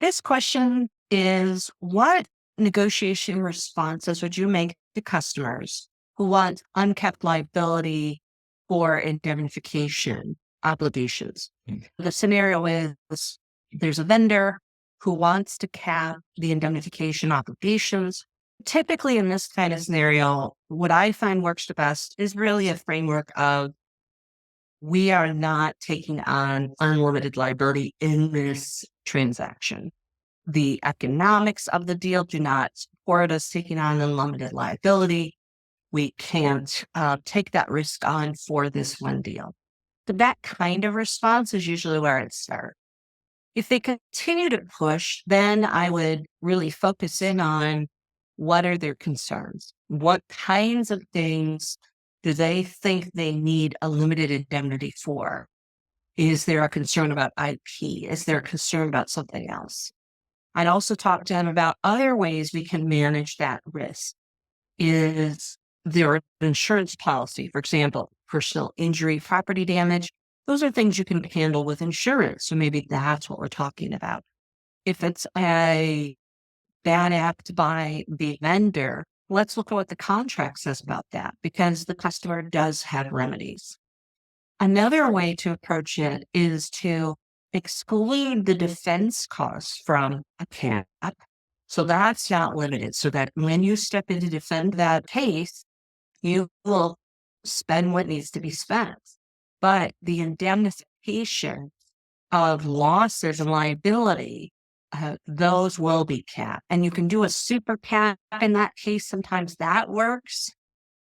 This question is, what negotiation responses would you make to customers who want unkept liability or indemnification obligations? The scenario is there's a vendor who wants to cap the indemnification obligations. Typically, in this kind of scenario, what I find works the best is really a framework of we are not taking on unlimited liability in this transaction. The economics of the deal do not support us taking on unlimited liability. We can't take that risk on for this one deal. So that kind of response is usually where it starts. If they continue to push, then I would really focus in on what are their concerns? What kinds of things do they think they need a limited indemnity for? Is there a concern about IP? Is there a concern about something else? I'd also talk to them about other ways we can manage that risk. Is there an insurance policy, for example, personal injury, property damage? Those are things you can handle with insurance. So maybe that's what we're talking about. If it's a bad act by the vendor, let's look at what the contract says about that, because the customer does have remedies. Another way to approach it is to exclude the defense costs from a cap. So that's not limited. So that when you step in to defend that case, you will spend what needs to be spent. But the indemnification of losses and liability, those will be capped. And you can do a super cap in that case. Sometimes that works.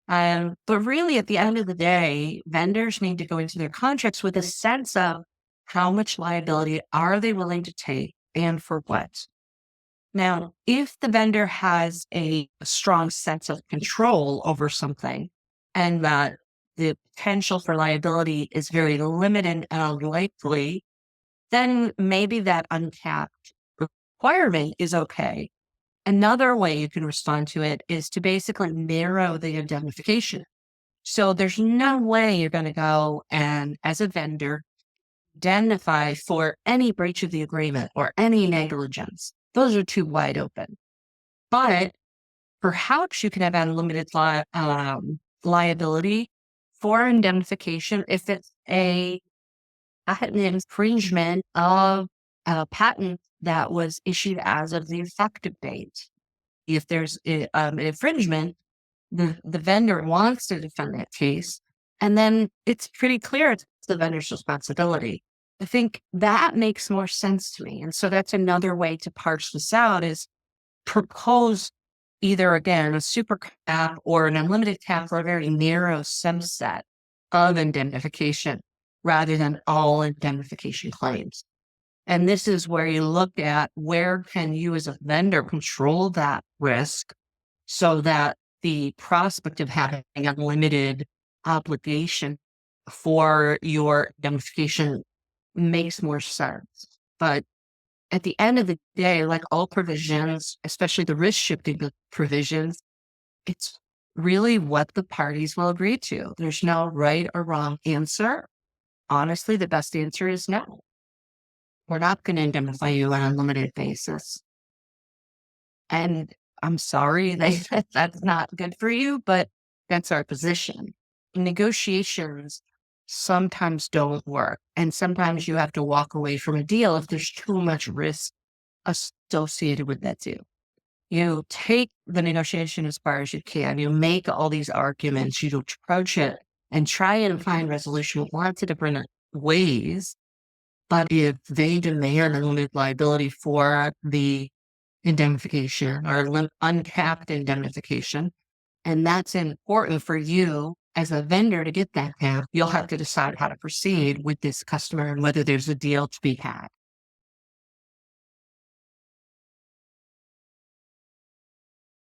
But really, at the end of the day, vendors need to go into their contracts with a sense of how much liability are they willing to take and for what. Now, if the vendor has a strong sense of control over something and that the potential for liability is very limited and unlikely, then maybe that uncapped requirement is okay. Another way you can respond to it is to basically narrow the indemnification. So there's no way you're going to go and, as a vendor, indemnify for any breach of the agreement or any negligence. Those are too wide open. But perhaps you can have unlimited liability for indemnification if it's an infringement of a patent that was issued as of the effective date. If there's an infringement, the vendor wants to defend that case, and then it's pretty clear it's the vendor's responsibility. I think that makes more sense to me. And so that's another way to parse this out is propose either, again, a super cap or an unlimited cap for a very narrow subset of indemnification rather than all indemnification claims. And this is where you look at where can you as a vendor control that risk so that the prospect of having unlimited obligation for your indemnification makes more sense. But at the end of the day, like all provisions, especially the risk shifting provisions, it's really what the parties will agree to. There's no right or wrong answer. Honestly, the best answer is no. We're not going to indemnify you on an unlimited basis. And I'm sorry that that's not good for you, but that's our position. Negotiations sometimes don't work. And sometimes you have to walk away from a deal if there's too much risk associated with that deal. You take the negotiation as far as you can. You make all these arguments. You approach it and try and find resolution with lots of different ways. But if they demand unlimited liability for the indemnification or uncapped indemnification, and that's important for you as a vendor to get that cap, you'll have to decide how to proceed with this customer and whether there's a deal to be had.